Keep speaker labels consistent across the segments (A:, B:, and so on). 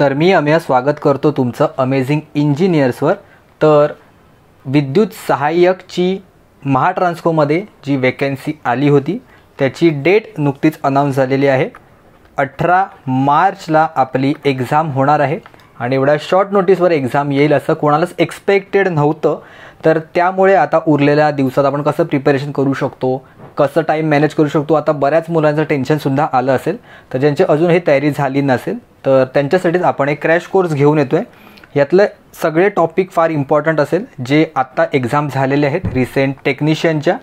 A: तर मी अमेय स्वागत करतो तुमचं अमेझिंग इंजिनियर्सवर। तर विद्युत सहाय्यकची महाट्रान्सकोमध्ये जी वॅकन्सी आली होती त्याची डेट नुकतीच अनाउन्स झालेली आहे। 18 मार्चला आपली एग्जाम होणार आहे आणि एवढ्या शॉर्ट नोटीसवर एग्जाम येईल असं कोणालाच एक्सपेक्टेड नव्हतं। तर त्यामुळे आता उरलेल्या दिवसात आपण कसं प्रिपरेशन करू शकतो, कसं टाईम मॅनेज करू शकतो, आता बऱ्याच मुलांचं टेन्शनसुद्धा आलं असेल। तर ज्यांची अजूनही तयारी झाली नसेल तर त्यांच्यासाठीच आपण एक क्रॅश कोर्स घेऊन येतो आहे। यातले सगळे टॉपिक फार इम्पॉर्टंट असेल जे आत्ता एक्झाम झालेले आहेत रिसेंट टेक्निशियनच्या,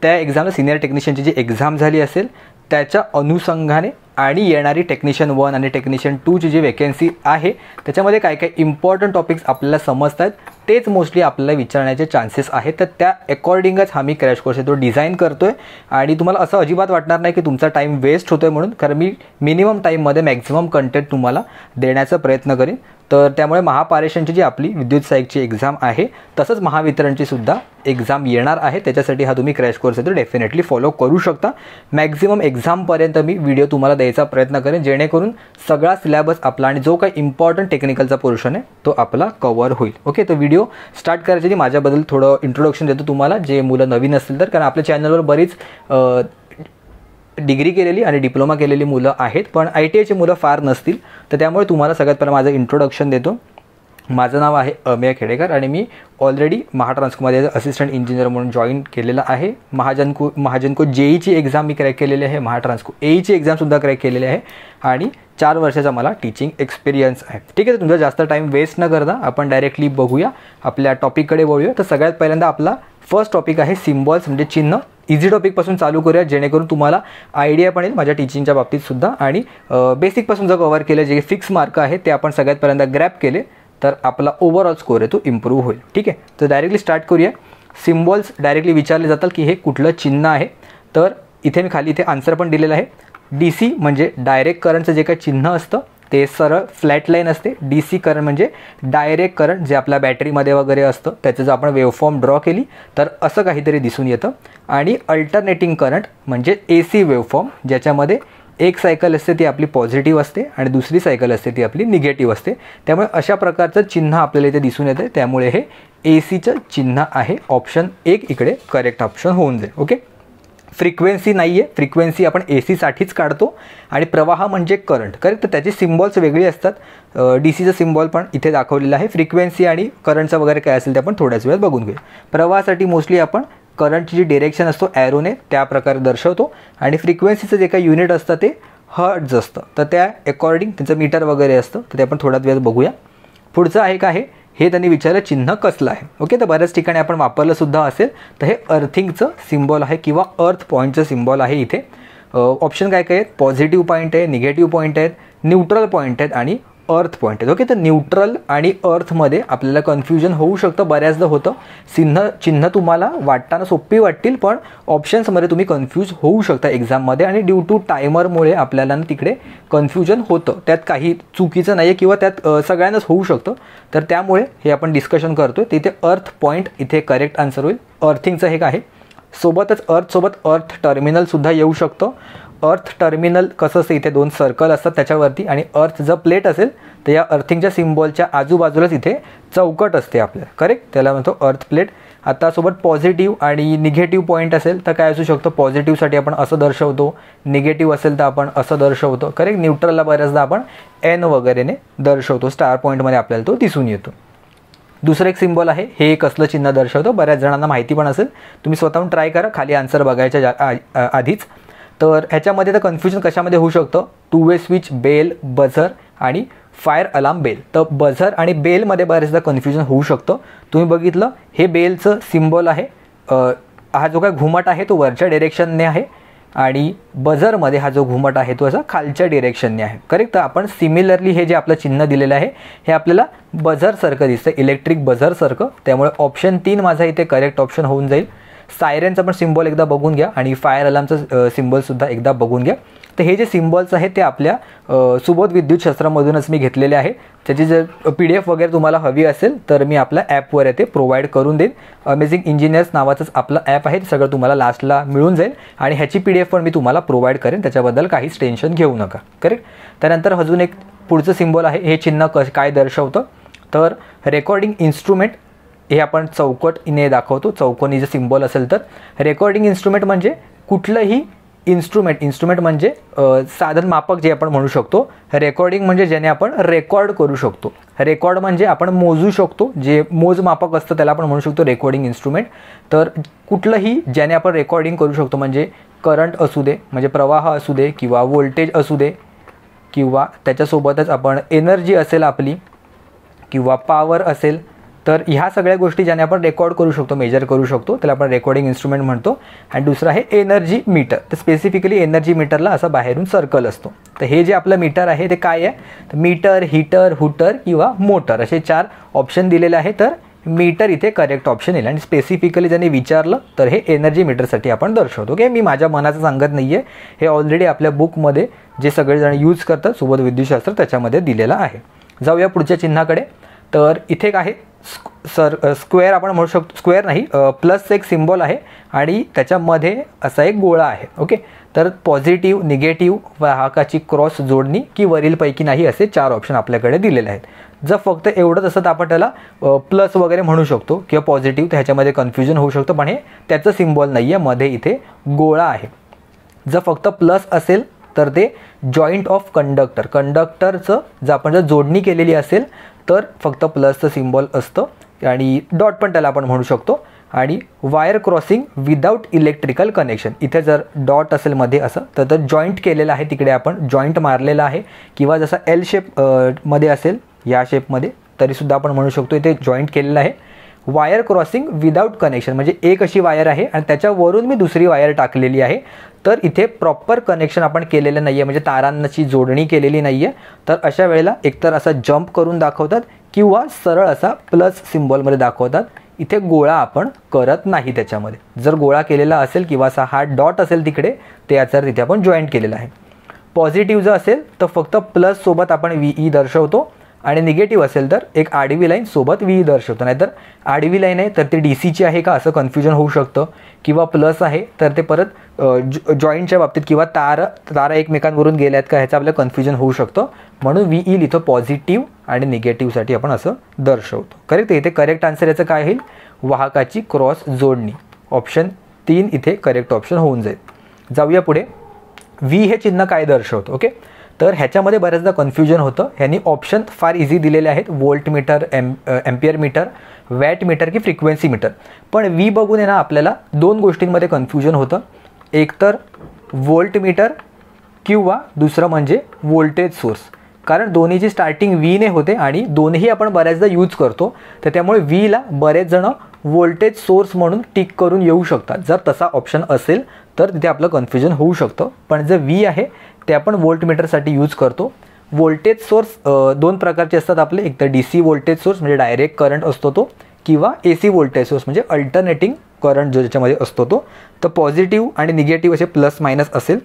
A: त्या एक्झामला सिनियर टेक्निशियनची जी एक्झाम झाली असेल त्याच्या अनुषंगाने आणि येणारी टेक्निशियन 1 आणि टेक्निशियन 2 ची जी वॅकन्सी आहे त्याच्यामध्ये काय काय इम्पॉर्टंट टॉपिक्स आपल्याला समजत आहेत तेच मोस्टली आपल्याला विचारण्याचे चान्सेस आहेत। तर त्या अकॉर्डिंगच हा मी क्रॅश कोर्स आहे तो डिझाईन करतो आहे आणि तुम्हाला असं अजिबात वाटणार नाही की तुमचा टाईम वेस्ट होतो आहे म्हणून, कारण मी मिनिमम टाईममध्ये मॅक्झिमम कंटेंट तुम्हाला देण्याचा प्रयत्न करेन। तर त्यामुळे महापारेषणची जी आपली विद्युत सहाय्यकची एक्झाम आहे तसंच महावितरणची सुद्धा एक्झाम येणार आहे, त्याच्यासाठी हा तुम्ही क्रॅश कोर्स आहे तो डेफिनेटली फॉलो करू शकता। मॅक्झिमम एक्झामपर्यंत मी व्हिडिओ तुम्हाला द्यायचा प्रयत्न करेन जेणेकरून सगळा सिलेबस आपला आणि जो काही इम्पॉर्टंट टेक्निकलचा पोर्शन आहे तो आपला कव्हर होईल। ओके, तर व्हिडिओ स्टार्ट करायच्या आधी माझ्याबद्दल थोडं इंट्रोडक्शन देतो तुम्हाला, जे मुलं नवीन असतील तर, कारण आपल्या चॅनलवर बरीच डिग्री केलेली आणि डिप्लोमा केलेली मुलं आहेत पण ITIचे मुलं फार नसतील, तर त्यामुळे तुम्हाला सगळ्यात पहिला माझं इंट्रोडक्शन देतो। माझं नाव आहे अमेय खेडेकर आणि मी ऑलरेडी महाट्रान्सकोमध्ये असिस्टंट इंजिनियर म्हणून जॉईन केलेलं आहे। महाजनको JEEची एक्झाम मी क्रॅक केलेली आहे, महाट्रान्सको AEची एक्झामसुद्धा क्रॅक केलेली आहे आणि 4 वर्षाचा मला टीचिंग एक्सपिरियन्स आहे। ठीक आहे, तर तुमचा जास्त टाईम वेस्ट न करता आपण डायरेक्टली बघूया, आपल्या टॉपिककडे वळूया। तर सगळ्यात पहिल्यांदा आपला फर्स्ट टॉपिक आहे सिम्बॉल्स म्हणजे चिन्ह। इझी टॉपिकपासून चालू करूया जेणेकरून तुम्हाला आयडिया पण येईल माझ्या टीचिंगच्या बाबतीत सुद्धा, आणि बेसिकपासून जर कव्हर केलं जे फिक्स मार्क आहे ते आपण सगळ्यात पहिल्यांदा ग्रॅप केले तर आपला ओव्हरऑल स्कोर आहे तो इम्प्रूव्ह होईल। ठीक आहे, तर डायरेक्टली स्टार्ट करूया। सिम्बॉल्स डायरेक्टली विचारले जातात की हे कुठलं चिन्ह आहे, तर इथे मी खाली इथे आन्सर पण दिलेलं आहे। DC म्हणजे डायरेक्ट करंटचं जे काही चिन्ह असतं ते सरळ फ्लॅट लाईन असते। DC करंट म्हणजे डायरेक्ट करंट जे आपल्या बॅटरीमध्ये वगैरे असतं त्याचं जर आपण वेवफॉर्म ड्रॉ केली तर असं काहीतरी दिसून येतं। आणि अल्टरनेटिंग करंट म्हणजे AC वेवफॉर्म ज्याच्यामध्ये एक सायकल असते ती आपली पॉझिटिव्ह असते आणि दुसरी सायकल असते ती आपली निगेटिव्ह असते, त्यामुळे अशा प्रकारचं चिन्ह आपल्याला इथे दिसून येतं, त्यामुळे हे ACचं चिन्ह आहे। ऑप्शन 1 इकडे करेक्ट ऑप्शन होऊन जाईल। ओके, फ्रिक्वेन्सी नाही आहे, फ्रिक्वेन्सी आपण ACसाठीच काढतो आणि प्रवाह म्हणजे करंट, करेक्ट, तर त्याचे सिम्बॉल्स वेगळे असतात। DCचं सिम्बॉल पण इथे दाखवलेलं आहे। फ्रिक्वेन्सी आणि करंटचं वगैरे काय असेल ते आपण थोड्याच वेळात बघून घेऊ। प्रवाहासाठी मोस्टली आपण करंटची जी डिरेक्शन असतो ॲरोने त्या प्रकारे दर्शवतो आणि फ्रिक्वेन्सीचं जे काही युनिट असतं ते हर्ट्ज असतं, तर त्या अकॉर्डिंग त्यांचं मीटर वगैरे असतं, तर ते आपण थोड्याच वेळात बघूया। पुढचं आहे का आहे हे त्यांनी विचारलं चिन्ह कसलं आहे। ओके, तर बऱ्याच ठिकाणी आपण वापरलं सुद्धा असेल, तर हे अर्थिंगचं सिम्बॉल आहे किंवा अर्थ पॉईंटचं सिम्बॉल आहे। इथे ऑप्शन काय काय आहेत, पॉझिटिव्ह पॉईंट आहे, निगेटिव्ह पॉईंट आहेत, न्यूट्रल पॉईंट आहेत आणि अर्थ पॉईंट आहेत। ओके, तर न्यूट्रल आणि अर्थमध्ये आपल्याला कन्फ्युजन होऊ शकतं, बऱ्याचदा होतं। चिन्ह तुम्हाला वाटताना सोपी वाटतील पण ऑप्शन्समध्ये तुम्ही कन्फ्यूज होऊ शकता एक्झाममध्ये, आणि ड्यू टू टायमरमुळे आपल्याला तिकडे कन्फ्युजन होतं। त्यात काही चुकीचं नाही आहे किंवा त्यात सगळ्यांनाच होऊ शकतं, तर त्यामुळे हे आपण डिस्कशन करतोय। तिथे अर्थ पॉईंट इथे करेक्ट आन्सर होईल। अर्थिंगचं हे आहे, सोबतच अर्थसोबत अर्थ टर्मिनलसुद्धा येऊ शकतं। अर्थ टर्मिनल कसं असतं, इथे 2 सर्कल असतात त्याच्यावरती, आणि अर्थ जर प्लेट असेल तर या अर्थिंगच्या सिम्बॉलच्या आजूबाजूलाच इथे चौकट असते आपल्याला, करेक्ट, त्याला म्हणतो अर्थ प्लेट। आता सोबत पॉझिटिव्ह आणि निगेटिव्ह पॉईंट असेल तर काय असू शकतं, पॉझिटिव्हसाठी आपण असं दर्शवतो, निगेटिव्ह असेल तर आपण असं दर्शवतो, करेक्ट। न्यूट्रलला बऱ्याचदा आपण N वगैरेने दर्शवतो, स्टार पॉईंटमध्ये आपल्याला तो दिसून येतो। दुसरं एक सिम्बॉल आहे, हे कसलं चिन्ह दर्शवतो बऱ्याच जणांना माहिती पण असेल, तुम्ही स्वतःहून ट्राय करा खाली आन्सर बघायच्या आधीच। तर ह्याच्यामध्ये तर कन्फ्युजन कशामध्ये होऊ शकतं, 2 वे स्विच, बेल, बझर आणि फायर अलार्म बेल। तर बझर आणि बेलमध्ये बऱ्याचदा कन्फ्युजन होऊ शकतं। तुम्ही बघितलं हे बेलचं सिम्बॉल आहे, हा जो काय घुमट आहे तो वरच्या डिरेक्शनने आहे आणि बझरमध्ये हा जो घुमट आहे तो असा खालच्या डिरेक्शनने आहे, करेक्ट। तर आपण सिमिलरली हे जे आपलं चिन्ह दिलेलं आहे हे आपल्याला बझरसारखं दिसतं, इलेक्ट्रिक बझरसारखं, त्यामुळे ऑप्शन 3 माझा इथे करेक्ट ऑप्शन होऊन जाईल। सायरनचा पण सिम्बॉल एकदा बघून घ्या आणि फायर अलार्मचं सिम्बॉलसुद्धा एकदा बघून घ्या। तर हे जे सिम्बॉल्स आहेत ते आपल्या सुबोध विद्युतशास्त्रामधूनच मी घेतलेले आहे। त्याची जर PDF वगैरे तुम्हाला हवी असेल तर मी आपल्या ॲपवर आहे ते प्रोव्हाइड करून देईन। अमेझिंग इंजिनियर्स नावाचंच आपलं ॲप आहे, सगळं तुम्हाला लास्टला मिळून जाईल आणि ह्याची PDF पण मी तुम्हाला प्रोव्हाइड करेन, त्याच्याबद्दल काहीच टेन्शन घेऊ नका, करेक्ट। त्यानंतर अजून एक पुढचं सिम्बॉल आहे हे चिन्ह काय दर्शवतं, तर रेकॉर्डिंग इन्स्ट्रुमेंट हे आपण चौकटीने दाखवतो, चौकोनी जर सिम्बॉल असेल तर. रेकॉर्डिंग इन्स्ट्रुमेंट म्हणजे कुठलंही इन्स्ट्रुमेंट म्हणजे साधन मापक जे आपण म्हणू शकतो. रेकॉर्डिंग म्हणजे ज्याने आपण रेकॉर्ड करू शकतो. रेकॉर्ड म्हणजे आपण मोजू शकतो, जे मोजमापक असतं त्याला आपण म्हणू शकतो रेकॉर्डिंग इन्स्ट्रुमेंट. तर कुठलंही ज्याने आपण रेकॉर्डिंग करू शकतो, म्हणजे करंट असू दे, म्हणजे प्रवाह असू दे, किंवा व्होल्टेज असू दे, किंवा त्याच्यासोबतच आपण एनर्जी असेल आपली, किंवा पॉवर असेल, तर ह्या सगळ्या गोष्टी ज्याने आपण रेकॉर्ड करू शकतो, मेजर करू शकतो, त्याला आपण रेकॉर्डिंग इन्स्ट्रुमेंट म्हणतो. आणि दुसरं आहे एनर्जी मीटर. तर स्पेसिफिकली एनर्जी मीटरला असा बाहेरून सर्कल असतो. तर हे जे आपलं मीटर आहे ते काय आहे, तर मीटर, हीटर, हुटर किंवा मोटर असे 4 ऑप्शन दिलेले आहे. तर मीटर इथे करेक्ट ऑप्शन येईल. आणि स्पेसिफिकली ज्यांनी विचारलं तर हे एनर्जी मीटरसाठी आपण दर्शवतो. ओके, मी माझ्या मनाचं सांगत नाही आहे, हे ऑलरेडी आपल्या बुकमध्ये जे सगळेजण यूज करतात सोबत विद्युतशास्त्र त्याच्यामध्ये दिलेलं आहे. जाऊया पुढच्या चिन्हाकडे. तर इथे एक आहे स्क्वेअर आपण म्हणू शकतो, स्क्वेअर नाही, प्लस एक सिम्बॉल आहे आणि त्याच्यामध्ये असा एक गोळा आहे. ओके, तर पॉझिटिव्ह, निगेटिव्ह, वाहकाची क्रॉस जोडणी की वरीलपैकी नाही असे 4 ऑप्शन आपल्याकडे दिलेले आहेत. जर फक्त एवढंच असतं तर आपण त्याला प्लस वगैरे म्हणू शकतो किंवा पॉझिटिव्ह, तर ह्याच्यामध्ये कन्फ्युजन होऊ शकतं, पण हे त्याचं सिम्बॉल नाही आहे, मध्ये इथे गोळा आहे. जर फक्त प्लस असेल तर ते जॉईंट ऑफ कंडक्टरचं जर आपण जर जोडणी केलेली असेल तर फक्त प्लसचं सिम्बॉल असतं, आणि डॉट पण त्याला आपण म्हणू शकतो. आणि wire crossing without electrical connection, इथे जर डॉट असेल मध्ये असं तर जॉईंट केलेलं आहे, तिकडे आपण जॉईंट मारलेला आहे. किंवा जसा एल शेप मध्ये असेल या शेपमध्ये तरीसुद्धा आपण म्हणू शकतो इथे जॉईंट केलेलं आहे. वायर क्रॉसिंग विदाऊट कनेक्शन म्हणजे एक अशी वायर आहे आणि त्याच्यावरून मी दुसरी वायर टाकलेली आहे, तर इथे प्रॉपर कनेक्शन आपण केलेलं नाही आहे, म्हणजे तारांची जोडणी केलेली नाही आहे. तर अशा वेळेला एकतर असा जंप करून दाखवतात किंवा सरळ असा प्लस सिम्बॉलमध्ये दाखवतात. इथे गोळा आपण करत नाही त्याच्यामध्ये. जर गोळा केलेला असेल किंवा असा हा डॉट असेल तिकडे, ते याचा तिथे आपण जॉईंट केलेला आहे. पॉझिटिव्ह जर असेल तर फक्त प्लससोबत आपण VE दर्शवतो, आणि निगेटिव्ह असेल तर एक आडवी लाईन सोबत VE दर्शवतो. नाहीतर आडवी लाईन आहे तर ती DCची आहे का असं कन्फ्युजन होऊ शकतं, किंवा प्लस आहे तर ते परत जॉईंटच्या बाबतीत किंवा तारा एकमेकांवरून गेल्या आहेत का ह्याचं आपलं कन्फ्युजन होऊ शकतं. म्हणून VE लिहितो पॉझिटिव्ह आणि निगेटिव्हसाठी आपण असं दर्शवतो. करेक्ट. इथे करेक्ट आन्सर याचं काय होईल, वाहकाची क्रॉस जोडणी. ऑप्शन 3 इथे करेक्ट ऑप्शन होऊन जाईल. जाऊया पुढे. V हे चिन्ह काय दर्शवतो. ओके, तर ह्याच्यामध्ये बऱ्याचदा कन्फ्युजन होतं. ह्यांनी ऑप्शन फार इझी दिलेले आहेत, volt meter, ampere meter, watt meter की फ्रिक्वेन्सी मीटर. पण V बघून आहे ना आपल्याला 2 गोष्टींमध्ये कन्फ्युजन होतं. एक तर व्होल्ट मीटर किंवा दुसरं म्हणजे व्होल्टेज सोर्स. कारण दोन्हीची स्टार्टिंग V ने होते आणि दोन्ही आपण बऱ्याचदा यूज करतो, तर त्यामुळे Vला बरेच जण व्होल्टेज सोर्स म्हणून टिक करून येऊ शकतात. जर तसा ऑप्शन असेल तर तिथे आपलं कन्फ्युजन होऊ शकतं. पण जर V आहे ते आपण व्होल्ट मीटरसाठी यूज करतो. व्होल्टेज सोर्स 2 प्रकारचे असतात आपले, एक तर DC व्होल्टेज सोर्स म्हणजे डायरेक्ट करंट असतो तो, किंवा AC व्होल्टेज सोर्स म्हणजे अल्टरनेटिंग करंट जो ज्याच्यामध्ये असतो तो. तर पॉझिटिव्ह आणि निगेटिव्ह असे प्लस मायनस असेल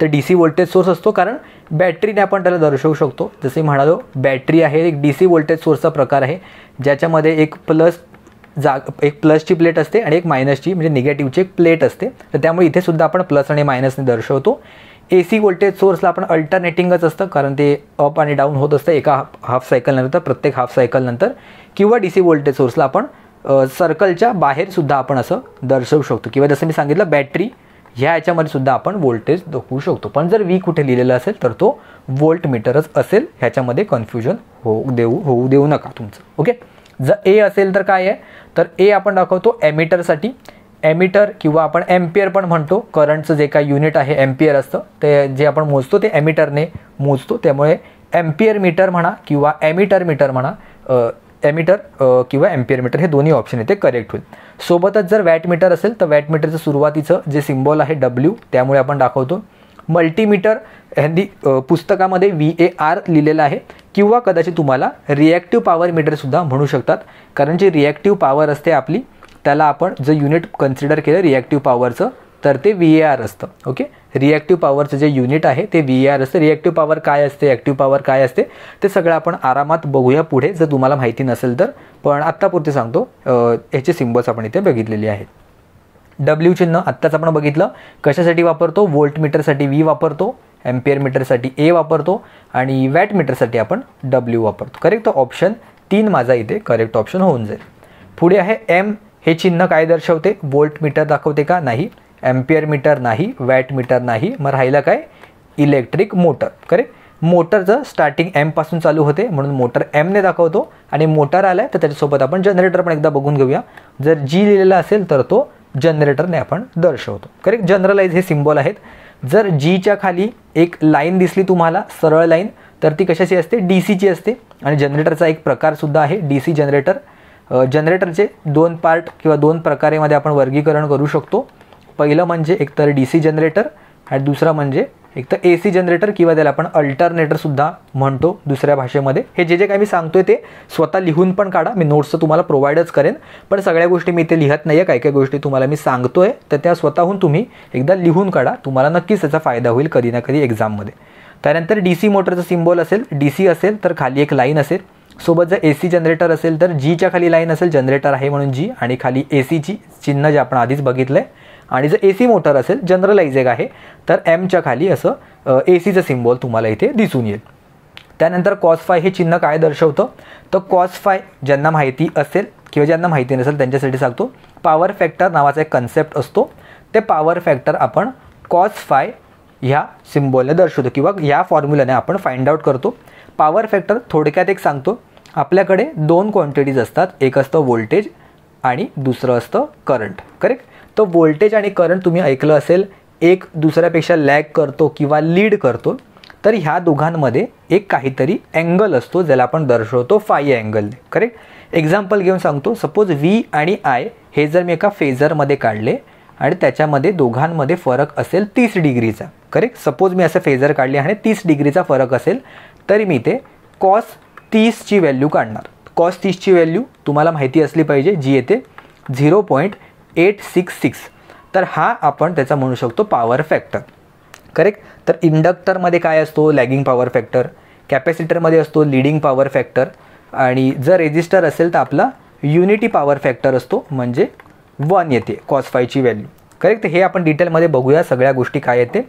A: तर DC व्होल्टेज सोर्स असतो, कारण बॅटरीने आपण त्याला दर्शवू शकतो. जसे म्हणालो बॅटरी आहे एक DC व्होल्टेज सोर्सचा प्रकार आहे, ज्याच्यामध्ये एक प्लसची प्लेट असते आणि एक मायनसची म्हणजे निगेटिव्हची एक प्लेट असते. तर त्यामुळे इथे सुद्धा आपण प्लस आणि मायनसने दर्शवतो. AC व्होल्टेज सोर्सला आपण अल्टरनेटिंगच असतं, कारण ते अप आणि डाऊन होत असतं एका हाफ सायकलनंतर, प्रत्येक हाफ सायकलनंतर. किंवा DC व्होल्टेज सोर्सला आपण सर्कलच्या बाहेरसुद्धा आपण असं दर्शवू शकतो. किंवा जसं मी सांगितलं बॅटरी ह्या याच्यामध्ये सुद्धा आपण व्होल्टेज दाखवू शकतो. पण जर V कुठे लिहिलेलं असेल तर तो व्होल्ट मीटरच असेल. ह्याच्यामध्ये कन्फ्युजन होऊ देऊ नका तुमचं. ओके, जर A असेल तर काय आहे, तर A आपण दाखवतो एमिटरसाठी. एमिटर किंवा आपण एम्पियर पण म्हणतो, करंटचं जे काही युनिट आहे एम्पियर असतं, ते जे आपण मोजतो ते एमिटरने मोजतो. त्यामुळे एम्पियर मीटर म्हणा किंवा एमिटर मीटर म्हणा, एमिटर किंवा एम्पियर मीटर हे दोन्ही ऑप्शन इथे करेक्ट होईल. सोबतच जर वॅट मीटर असेल तर वॅट मीटरचं सुरुवातीचं जे सिम्बॉल आहे W, त्यामुळे आपण दाखवतो. मल्टीमीटर ह्यांनी पुस्तकामध्ये VAR लिहिलेलं आहे, किंवा कदाचित तुम्हाला रिॲक्टिव्ह पॉवर मीटरसुद्धा म्हणू शकतात, कारण जी रिॲक्टिव्ह पॉवर असते आपली त्याला आपण जर युनिट कन्सिडर केलं रिॲक्टिव्ह पॉवरचं तर ते VAR असतं. ओके, रिॲक्टिव्ह पॉवरचं जे युनिट आहे ते VAR असतं. रिॲक्टिव्ह पॉवर काय असते, ॲक्टिव्ह पॉवर काय असते ते सगळं आपण आरामात बघूया पुढे जर तुम्हाला माहिती नसेल तर. पण आत्तापुरते सांगतो, ह्याचे सिम्बॉल्स आपण इथे बघितलेले आहेत. W चिन्ह आत्ताच आपण बघितलं कशासाठी वापरतो, व्होल्ट मीटरसाठी V वापरतो, एम्पियर मीटरसाठी ए वापरतो आणि वॅट मीटरसाठी आपण डब्ल्यू वापरतो. करेक्ट. तर ऑप्शन 3 माझा इथे करेक्ट ऑप्शन होऊन जाईल. पुढे आहे एम. हे चिन्ह काय दर्शवते? व्होल्ट मीटर दाखवते का? नाही. एम्पियर मीटर नाही. वॅट मीटर नाही. मग राहिलं काय? Electric motor. करेक्ट. मोटरचं स्टार्टिंग एम पासून चालू होते म्हणून मोटर एमने दाखवतो आणि मोटर आलाय तर त्याच्यासोबत आपण जनरेटर पण एकदा बघून घेऊया. जर जी लिहिलेला असेल तर तो जनरेटरने आपण दर्शवतो. करेक्ट. जनरलाइज हे सिम्बॉल आहेत. जर जीच्या खाली एक लाईन दिसली तुम्हाला सरळ लाईन तर ती कशाची असते? डीसीची असते. आणि जनरेटरचा एक प्रकारसुद्धा आहे डीसी जनरेटर. जनरेटरचे 2 पार्ट किंवा 2 प्रकारेमध्ये आपण वर्गीकरण करू शकतो. पहिलं म्हणजे एकतर डीसी जनरेटर आणि दुसरा म्हणजे एक तर एसी जनरेटर किंवा त्याला आपण अल्टरनेटरसुद्धा म्हणतो दुसऱ्या भाषेमध्ये. हे जे काही मी सांगतोय ते स्वतः लिहून पण काढा. मी नोट्स तुम्हाला प्रोव्हाइडच करेन पण सगळ्या गोष्टी मी इथे लिहत नाही आहे. काही काही गोष्टी तुम्हाला मी सांगतोय तर त्या स्वतःहून तुम्ही एकदा लिहून काढा. तुम्हाला नक्कीच त्याचा फायदा होईल कधी ना कधी एक्झाममध्ये. त्यानंतर डीसी मोटरचं सिम्बॉल असेल. डीसी असेल तर खाली एक लाईन असेल. सोबत जर एसी जनरेटर असेल तर जीच्या खाली लाईन असेल. जनरेटर आहे म्हणून जी आणि खाली एसीची चिन्ह जे आपण आधीच बघितलं आहे. आणि जर एसी मोटर असेल जनरलाइज एक आहे तर एमच्या खाली असं एसीचं सिम्बॉल तुम्हाला इथे दिसून येईल. त्यानंतर कॉस फाय हे चिन्ह काय दर्शवतं? तर कॉस फाय ज्यांना माहिती असेल किंवा ज्यांना माहिती नसेल त्यांच्यासाठी सांगतो. पॉवर फॅक्टर नावाचा एक कन्सेप्ट असतो. ते पॉवर फॅक्टर आपण कॉस फाय ह्या सिम्बॉलने दर्शवतो किंवा ह्या फॉर्म्युलाने आपण फाइंड आउट करतो. पॉवर फॅक्टर थोडक्यात एक सांगतो. आपल्याकडे 2 क्वांटिटीज असतात. एक असतं व्होल्टेज आणि दुसरं असतं करंट. करेक्ट. तर व्होल्टेज आणि करंट तुम्ही ऐकलं असेल एक दुसऱ्यापेक्षा लॅग करतो किंवा लीड करतो. तर ह्या दोघांमध्ये एक काहीतरी अँगल असतो ज्याला आपण दर्शवतो फाय अँगलने. करेक्ट. एक्झाम्पल घेऊन सांगतो. सपोज व्ही आणि आय हे जर मी एका फेजरमध्ये काढले आणि त्याच्यामध्ये दोघांमध्ये फरक असेल 30 डिग्रीचा. करेक्ट. सपोज मी असं फेजर काढले आणि 30 डिग्रीचा फरक असेल तरी मी ते कॉस 30ची व्हॅल्यू काढणार. कॉस 30ची व्हॅल्यू तुम्हाला माहिती असली पाहिजे जी येते 0.866. तर हा आपण त्याचा म्हणू शकतो पॉवर फॅक्टर. करेक्ट. तर इंडक्टरमध्ये काय असतो? Lagging power factor. कॅपॅसिटरमध्ये असतो लीडिंग पॉवर फॅक्टर. आणि जर रेजिस्टर असेल तर आपला युनिटी पॉवर फॅक्टर असतो म्हणजे 1 येते कॉस फायची व्हॅल्यू. करेक्ट. हे आपण डिटेलमध्ये बघूया सगळ्या गोष्टी काय येते.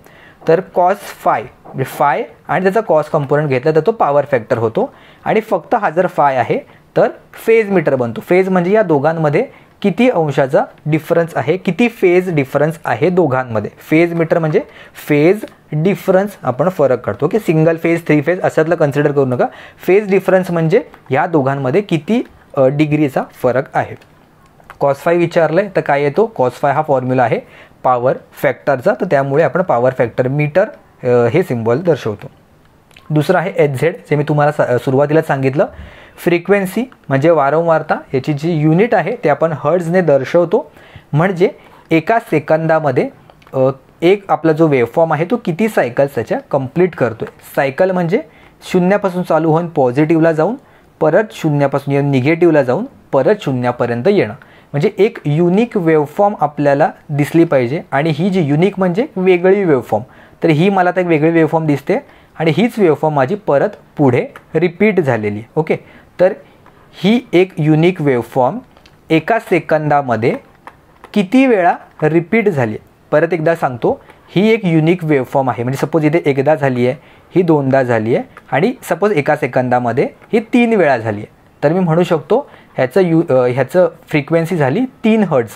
A: तर कॉस फाय म्हणजे फाय आणि त्याचा कॉस कंपोनंट घेतला तर तो पॉवर फॅक्टर होतो. आणि फक्त हा जर फाय आहे तर फेज मीटर बनतो. फेज म्हणजे या दोघांमध्ये किती अंशाचा डिफरन्स आहे, किती फेज डिफरन्स आहे दोघांमध्ये. फेज मीटर म्हणजे फेज डिफरन्स आपण फरक काढतो की सिंगल फेज 3 फेज अशातलं कन्सिडर करू नका. फेज डिफरन्स म्हणजे या दोघांमध्ये किती डिग्रीचा फरक आहे. कॉस फाय विचारलं आहे तर काय येतो? कॉस फाय हा फॉर्म्युला आहे पॉवर फॅक्टरचा. तर त्यामुळे आपण पॉवर फॅक्टर मीटर हे सिम्बॉल दर्शवतो. दुसरं आहे एच झेड जे मी तुम्हाला सुरुवातीलाच सांगितलं. फ्रिक्वेन्सी म्हणजे वारंवारता. याची जी युनिट आहे ते आपण हर्ट्झने दर्शवतो. म्हणजे एका सेकंदामध्ये एक आपला जो वेवफॉर्म आहे तो किती सायकल्स त्याच्या कंप्लीट करतो आहे. सायकल म्हणजे 0पासून चालू होऊन पॉझिटिव्हला जाऊन परत 0पासून निगेटिव्हला जाऊन परत 0पर्यंत येणं. म्हणजे एक युनिक वेवफॉर्म आपल्याला दिसली पाहिजे. आणि ही जी युनिक म्हणजे वेगळी वेवफॉर्म. तर ही मला तर एक वेगळी वेवफॉर्म दिसते आणि हीच वेवफॉर्म माझी परत पुढे रिपीट झालेली आहे. ओके. तर ही एक युनिक वेवफॉर्म एका सेकंदामध्ये किती वेळा रिपीट झाली आहे. परत एकदा सांगतो. ही एक युनिक वेवफॉर्म आहे. म्हणजे सपोज इथे एकदा झाली आहे, ही 2दा झाली आहे आणि सपोज एका सेकंदामध्ये ही 3 वेळा झाली आहे. तर मी म्हणू शकतो ह्याचं फ्रिक्वेन्सी झाली 3 हर्ट्झ.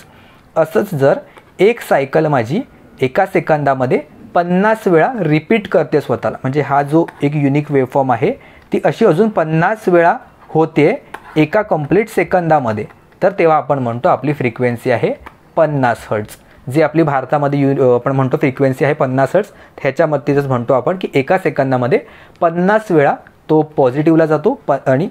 A: असंच जर एक सायकल माझी एका सेकंदामध्ये 50 वेळा रिपीट करते स्वतःला म्हणजे हा जो एक युनिक वेवफॉर्म आहे ती अशी अजून 50 वेळा होते एका कंप्लीट सेकंदामध्ये. तर तेव्हा आपण म्हणतो आपली फ्रिक्वेन्सी आहे 50 हर्ट्झ. जी आपली भारतामध्ये आपण म्हणतो फ्रिक्वेन्सी आहे 50 हर्ट्झ. ह्याच्यामध्येच म्हणतो आपण की एका सेकंदामध्ये 50 वेळा तो पॉझिटिव्हला जातो आणि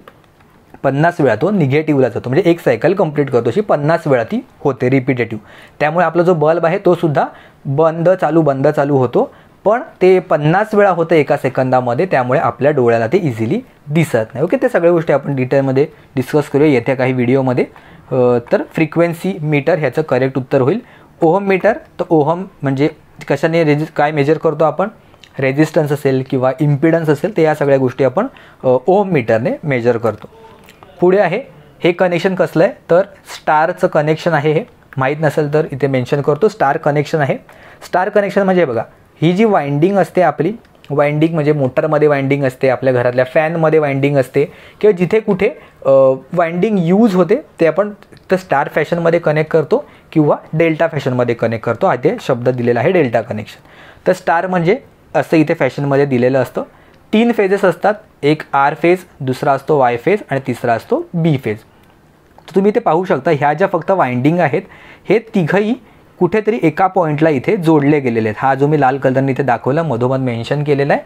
A: 50 वेळा तो निगेटिव्हला जातो. म्हणजे एक सायकल कंप्लीट करतो अशी 50 वेळा ती होते रिपिटेटिव्ह. त्यामुळे आपला जो बल्ब आहे तो सुद्धा बंद चालू होतो. पण ते 50 वेळा होतं एका सेकंदामध्ये. त्यामुळे आपल्या डोळ्याला ते इझिली दिसत नाही. ओके. ते सगळ्या गोष्टी आपण डिटेलमध्ये डिस्कस करूया येत्या काही व्हिडिओमध्ये. तर फ्रिक्वेन्सी मीटर ह्याचं करेक्ट उत्तर होईल ओहम मीटर. तर ओहम म्हणजे कशाने काय मेजर करतो आपण? रेजिस्टन्स असेल किंवा इम्पिडन्स असेल तर या सगळ्या गोष्टी आपण ओहम मीटरने मेजर करतो. पुढे आहे हे कनेक्शन कसलं आहे? तर स्टारचं कनेक्शन आहे. हे माहीत नसेल तर इथे मेन्शन करतो. स्टार कनेक्शन आहे. स्टार कनेक्शन म्हणजे बघा ही जी वाइंडिंग असते आपली वाइंडिंग म्हणजे मोटरमध्ये वाइंडिंग असते, आपल्या घरातल्या फॅनमध्ये वाइंडिंग असते, किंवा जिथे कुठे वाइंडिंग यूज होते ते आपण तर स्टार फॅशनमध्ये कनेक्ट करतो किंवा डेल्टा फॅशनमध्ये कनेक्ट करतो. हा ते शब्द दिलेला आहे डेल्टा कनेक्शन. तर स्टार म्हणजे असं इथे फॅशनमध्ये दिलेलं असतं. 3 फेजेस असतात, एक आर फेज, दुसरा असतो वाय फेज आणि तिसरा असतो बी फेज. तर तुम्ही इथे पाहू शकता ह्या ज्या फक्त वाइंडिंग आहेत हे तिघंही कुठेतरी एका पॉईंटला इथे जोडले गेलेले आहेत. हा जो मी लाल कलरने इथे दाखवला मधोमध मेन्शन केलेला आहे,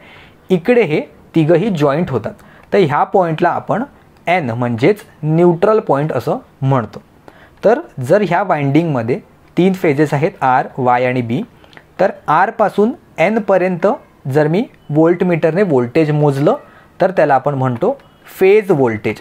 A: इकडे हे तिघंही जॉईंट होतात. तर ह्या पॉईंटला आपण एन म्हणजेच न्यूट्रल पॉईंट असं म्हणतो. तर जर ह्या वाइंडिंगमध्ये 3 फेजेस आहेत आर, वाय आणि बी, तर आरपासून एनपर्यंत जर मी व्होल्टमीटरने व्होल्टेज मोजलं तर त्याला आपण म्हणतो फेज व्होल्टेज.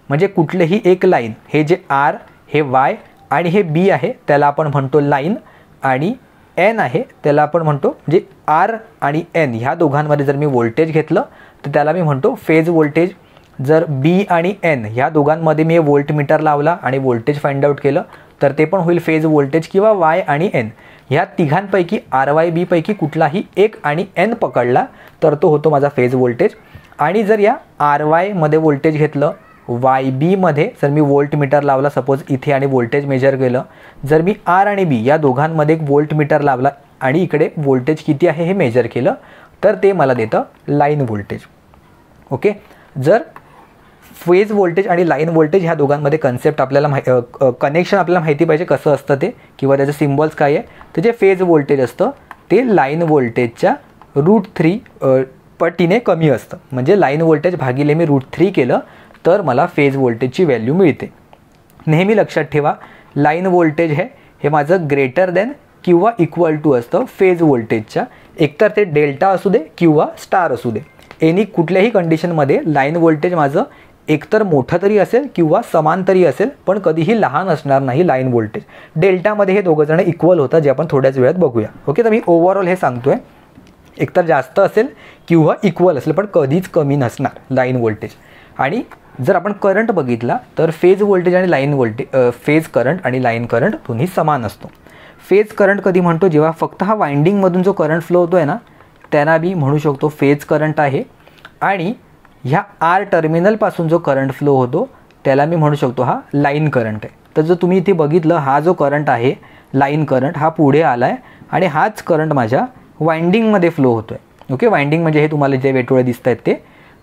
A: म्हणजे कुठलेही एक लाईन, हे जे आर, हे वाय आणि हे बी आहे त्याला आपण म्हणतो लाईन, आणि एन आहे त्याला आपण म्हणतो, म्हणजे आर आणि एन ह्या दोघांमध्ये जर मी व्होल्टेज घेतलं तर त्याला मी म्हणतो फेज व्होल्टेज. जर बी आणि एन ह्या दोघांमध्ये मी व्होल्टमीटर लावला आणि व्होल्टेज फाइंड आउट केलं तर ते पण होईल फेज व्होल्टेज. किंवा वाय आणि एन ह्या तिघांपैकी आर वाय बी पैकी कुठलाही एक आणि एन पकडला तर तो होतो माझा फेज व्होल्टेज. आणि जर या आर वायमध्ये व्होल्टेज घेतलं, वाय बीमध्ये जर मी व्होल्टमीटर लावला सपोज इथे आणि व्होल्टेज मेजर केलं, जर मी आर आणि बी या दोघांमध्ये एक व्होल्टमीटर लावला आणि इकडे व्होल्टेज किती आहे हे मेजर केलं तर ते मला देतं लाईन व्होल्टेज. ओके. जर फेज व्होल्टेज आणि लाईन व्होल्टेज ह्या दोघांमध्ये कन्सेप्ट आपल्याला कनेक्शन आपल्याला माहिती पाहिजे कसं असतं ते, किंवा त्याचे सिम्बॉल्स काय आहे. तर जे फेज व्होल्टेज असतं ते लाईन व्होल्टेजच्या √3 पटीने कमी असतं. म्हणजे लाईन व्होल्टेज भागिले मी √3 केलं तर मला फेज व्होल्टेजची व्हॅल्यू मिळते. नेहमी लक्षात ठेवा लाईन व्होल्टेज हे माझं ग्रेटर दॅन किंवा इक्वल टू असतं फेज व्होल्टेजच्या. एकतर ते डेल्टा असू दे किंवा स्टार असू दे, एनी कुठल्याही कंडिशनमध्ये लाईन व्होल्टेज माझं एकतर मोठं तरी असेल किंवा समान तरी असेल, पण कधीही लहान असणार नाही लाईन व्होल्टेज. डेल्टामध्ये हे दोघंजण इक्वल होतं, जे आपण थोड्याच वेळात बघूया. ओके. तर मी ओव्हरऑल हे सांगतोय, एकतर जास्त असेल किंवा इक्वल असेल पण कधीच कमी नसणार लाईन व्होल्टेज. आणि जर आपण करंट बघितला तर फेज व्होल्टेज आणि लाईन व्होल्टेज, फेज करंट आणि लाईन करंट दोन्ही समान असतो. फेज करंट कधी म्हणतो, जेव्हा फक्त हा वाइंडिंगमधून जो करंट फ्लो होतो आहे ना त्यांना मी म्हणू शकतो फेज करंट आहे. आणि ह्या आर टर्मिनलपासून जो करंट फ्लो होतो त्याला मी म्हणू शकतो हा लाईन करंट आहे. तर जो तुम्ही इथे बघितलं हा जो करंट आहे लाईन करंट हा पुढे आला आहे आणि हाच करंट माझ्या वाइंडिंगमध्ये फ्लो होतो आहे. ओके. वाइंडिंग म्हणजे हे तुम्हाला जे वेटोळे दिसत आहेत ते.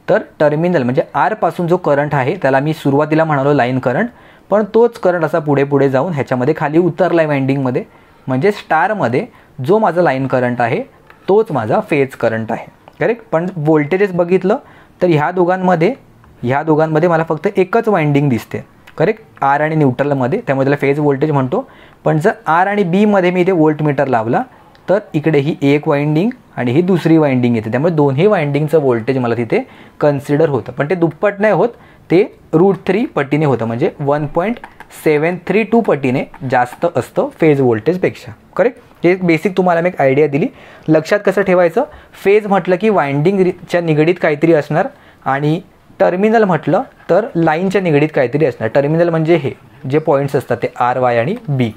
A: तर टर्मिनल म्हणजे आरपासून जो करंट आहे त्याला मी सुरुवातीला म्हणालो लाईन करंट, पण तोच करंट असा पुढे पुढे जाऊन ह्याच्यामध्ये खाली उतरला आहे वाइंडिंगमध्ये. म्हणजे स्टारमध्ये जो माझा लाईन करंट आहे तोच माझा फेज करंट आहे. करेक्ट. पण व्होल्टेजेस बघितलं तर ह्या दोघांमध्ये मला फक्त एकच वाइंडिंग दिसते. करेक्ट. आर आणि न्यूट्रलमध्ये, त्यामुळे त्याला फेज व्होल्टेज म्हणतो. पण जर आर आणि बीमध्ये मी इथे व्होल्टमीटर लावला तर इकडे ही एक वाइंडिंग आणि ही दुसरी वाइंडिंग येते. त्यामुळे दोन्ही वाइंडिंगचं व्होल्टेज मला तिथे कन्सिडर होतं. पण ते दुप्पट नाही होत, ते √3 पटीने होतं. म्हणजे 1.732 पटीने जास्त असतं फेज व्होल्टेजपेक्षा. करेक्ट. हे बेसिक तुम्हाला मी एक आयडिया दिली. लक्षात कसं ठेवायचं, फेज म्हटलं की वाइंडिंगच्या निगडीत काहीतरी असणार आणि टर्मिनल म्हटलं तर लाईनच्या निगडीत काहीतरी असणार. टर्मिनल म्हणजे हे जे पॉईंट्स असतात ते आर वाय आणि बी.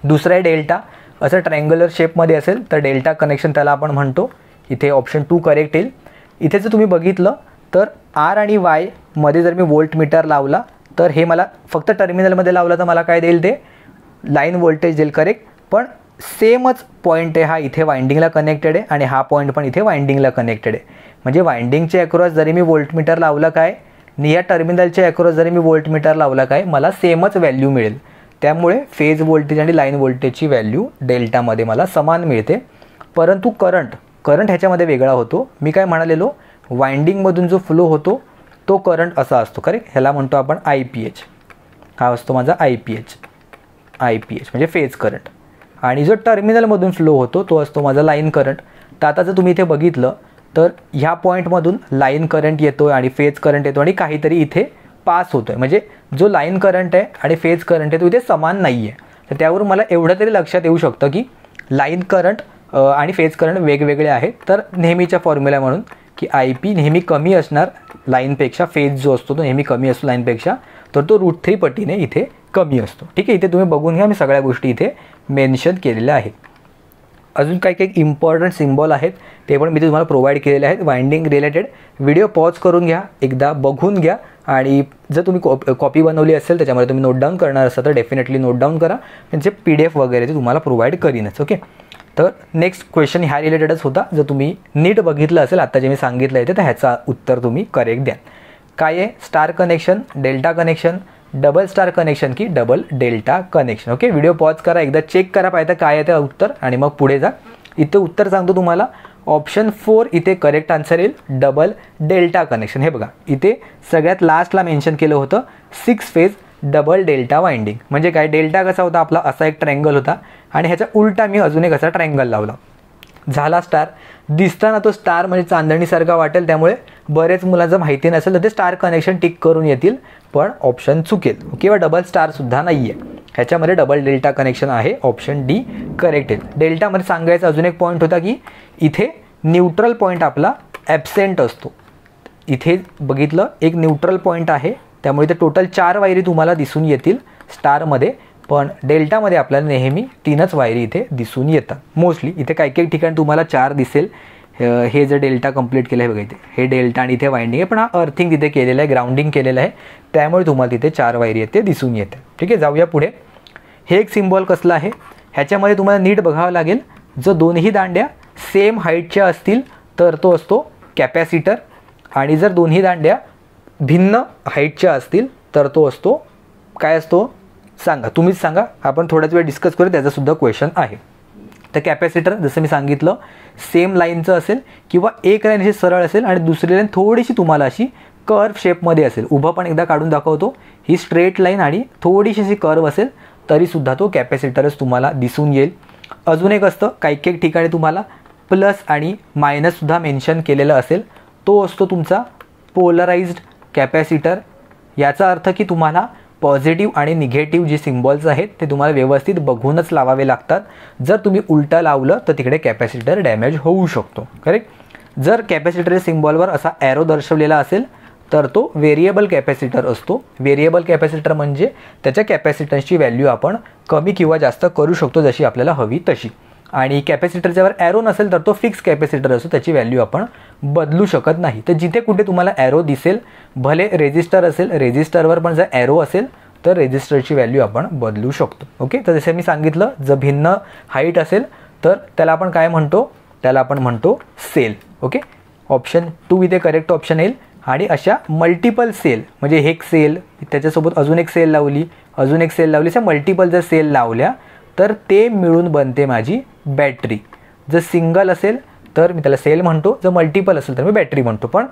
A: दुसरं आहे डेल्टा. असं ट्रायंग्युलर शेपमध्ये असेल तर डेल्टा कनेक्शन त्याला आपण म्हणतो. इथे ऑप्शन 2 करेक्ट येईल. इथे जर तुम्ही बघितलं तर आर आणि वायमध्ये जर मी व्होल्टमीटर लावला तर हे मला फक्त टर्मिनलमध्ये लावलं तर मला काय देईल, ते लाईन व्होल्टेज देईल. करेक्ट. पण सेमच पॉईंट आहे हा इथे वाइंडिंगला कनेक्टेड आहे आणि हा पॉईंट पण इथे वाइंडिंगला कनेक्टेड आहे. म्हणजे वाइंडिंगच्या अक्रॉस जरी मी व्होल्टमीटर लावलं काय आणि या टर्मिनलच्या अक्रॉस जरी मी व्होल्टमीटर लावला काय मला सेमच व्हॅल्यू मिळेल. त्यामुळे फेज व्होल्टेज आणि लाईन व्होल्टेजची व्हॅल्यू डेल्टामध्ये मला समान मिळते. परंतु करंट ह्याच्यामध्ये वेगळा होतो. मी काय म्हणालेलो, वाइंडिंगमधून जो फ्लो होतो तो करंट असा असतो. करेक्ट. ह्याला म्हणतो आपण IPH. हा असतो माझा IPH म्हणजे फेज करंट. आणि जो टर्मिनलमधून फ्लो होतो तो असतो माझा लाईन करंट. तर आता जर तुम्ही इथे बघितलं तर ह्या पॉईंटमधून लाईन करंट येतो आणि फेज करंट येतो आणि काहीतरी इथे पास होतो आहे. म्हणजे जो लाईन करंट आहे आणि फेज करंट आहे तो इथे समान नाही आहे. तर त्यावरून मला एवढं तरी लक्षात येऊ शकतं की लाईन करंट आणि फेज करंट वेगवेगळे आहेत. तर नेहमीच्या फॉर्म्युला म्हणून की IP नेहमी कमी असणार लाईनपेक्षा, फेज जो असतो तो नेहमी कमी असतो लाईनपेक्षा, तर तो √3 पटीने इथे कमी असतो. ठीक आहे. इथे तुम्ही बघून घ्या, मी सगळ्या गोष्टी इथे मेन्शन केलेल्या आहेत. अजून काही काही इम्पॉर्टंट सिम्बॉल आहेत ते पण मी तुम्हाला प्रोव्हाइड केलेले आहेत वाइंडिंग रिलेटेड. व्हिडिओ पॉज करून घ्या, एकदा बघून घ्या आणि जर तुम्ही कॉपी बनवली असेल त्याच्यामध्ये तुम्ही नोट डाऊन करणार असाल तर डेफिनेटली नोट डाऊन करा. त्यांचे PDF वगैरे ते तुम्हाला प्रोव्हाइड करीनच. ओके, तर नेक्स्ट क्वेश्चन ह्या रिलेटेडच होता. जर तुम्ही नीट बघितलं असेल आता जे मी सांगितलं आहे तर ह्याचा उत्तर तुम्ही करेक्ट द्या. काय आहे? Star connection, delta connection, double star connection की double delta connection. Okay, video pause करा, एकदा चेक करा पाहिजे काय आहे ते उत्तर आणि मग पुढे जा. इथे उत्तर सांगतो तुम्हाला. ऑप्शन 4 इथे करेक्ट आन्सर येईल, डबल डेल्टा कनेक्शन. हे बघा इथे सगळ्यात लास्टला मेन्शन केलं होतं 6 फेज डबल डेल्टा वाइंडिंग. म्हणजे काय? डेल्टा कसा होता आपला, असा एक ट्रायंगल होता आणि ह्याच्या उलटा मी अजून एक असा ट्रायंगल लावला, झाला स्टार. दिसताना तो स्टार म्हणजे चांदणीसारखा वाटेल, त्यामुळे बरेच मुलांचं माहिती नसेल तर ते स्टार कनेक्शन टिक करून येतील, पण ऑप्शन चुकेल किंवा डबल स्टारसुद्धा नाही आहे. ह्याच्यामध्ये डबल डेल्टा कनेक्शन आहे, ऑप्शन डी करेक्ट आहे. डेल्टामध्ये सांगायचा अजून एक पॉईंट होता की इथे न्यूट्रल पॉईंट आपला ॲब्सेंट असतो. इथे बघितलं एक न्यूट्रल पॉईंट आहे, त्यामुळे इथे टोटल 4 वायरी तुम्हाला दिसून येतील स्टारमध्ये, पण डेल्टामध्ये आपल्याला नेहमी 3च वायरी इथे दिसून येतात मोस्टली. इथे काही काही ठिकाणी तुम्हाला 4 दिसेल. हे जर डेल्टा कंप्लीट केलं आहे बघा, इथे हे डेल्टा आणि इथे वाइंडिंग आहे, पण हा अर्थिंग तिथे केलेलं आहे, ग्राउंडिंग केलेलं आहे, त्यामुळे तुम्हाला तिथे 4 वायरी आहेत ते दिसून येते. ठीक आहे, जाऊया पुढे. हे एक सिम्बॉल कसलं आहे? ह्याच्यामध्ये तुम्हाला नीट बघावं लागेल. जर दोन्ही दांड्या सेम हाईटच्या असतील तर तो असतो कॅपॅसिटर, आणि जर दोन्ही दांड्या भिन्न हाईटच्या असतील तर तो असतो काय असतो? सांगा, तुम्हीच सांगा. आपण थोड्याच वेळ डिस्कस करू, त्याचासुद्धा क्वेश्चन आहे. तर कॅपॅसिटर जसं मी सांगितलं सेम लाईनचं असेल किंवा एक लाईन अशी सरळ असेल आणि दुसरी लाईन थोडीशी तुम्हाला अशी कर्व शेपमध्ये असेल. उभं पण एकदा काढून दाखवतो. ही स्ट्रेट लाईन आणि थोडीशी अशी कर्व असेल तरीसुद्धा तो कॅपॅसिटरच तुम्हाला दिसून येईल. अजून एक असतं, काही काही ठिकाणी तुम्हाला प्लस आणि मायनससुद्धा मेन्शन केलेलं असेल, तो असतो तुमचा पोलराइज्ड कॅपॅसिटर. याचा अर्थ की तुम्हाला पॉझिटिव्ह आणि निगेटिव्ह जे सिम्बॉल्स आहेत ते तुम्हाला व्यवस्थित बघूनच लावावे लागतात. जर तुम्ही उलटं लावलं तर तिकडे कॅपॅसिटर डॅमेज होऊ शकतो. करेक्ट. जर कॅपॅसिटरच्या सिम्बॉलवर असा ॲरो दर्शवलेला असेल तर तो व्हेरिएबल कॅपॅसिटर असतो. व्हेरिएबल कॅपॅसिटर म्हणजे त्याच्या कॅपॅसिटन्सची व्हॅल्यू आपण कमी किंवा जास्त करू शकतो जशी आपल्याला हवी तशी. आणि कॅपॅसिटरच्यावर ॲरो नसेल तर तो फिक्स कॅपॅसिटर असतो, त्याची व्हॅल्यू आपण बदलू शकत नाही. तर जिथे कुठे तुम्हाला ॲरो दिसेल, भले रेजिस्टर असेल, रेजिस्टरवर पण जर ॲरो असेल तर रेजिस्टरची व्हॅल्यू आपण बदलू शकतो. ओके, तर जसं मी सांगितलं, जर भिन्न हाईट असेल तर त्याला आपण काय म्हणतो? त्याला आपण म्हणतो सेल. ओके, ऑप्शन 2 इथे करेक्ट ऑप्शन येईल. आणि अशा मल्टिपल सेल म्हणजे हे एक सेल, त्याच्यासोबत अजून एक सेल लावली, अजून एक सेल लावली, अशा मल्टिपल जर सेल लावल्या तर ते मिळून बनते माझी बॅटरी. जर सिंगल असेल तर मी त्याला सेल म्हणतो, जर मल्टिपल असेल तर मी बॅटरी म्हणतो. पण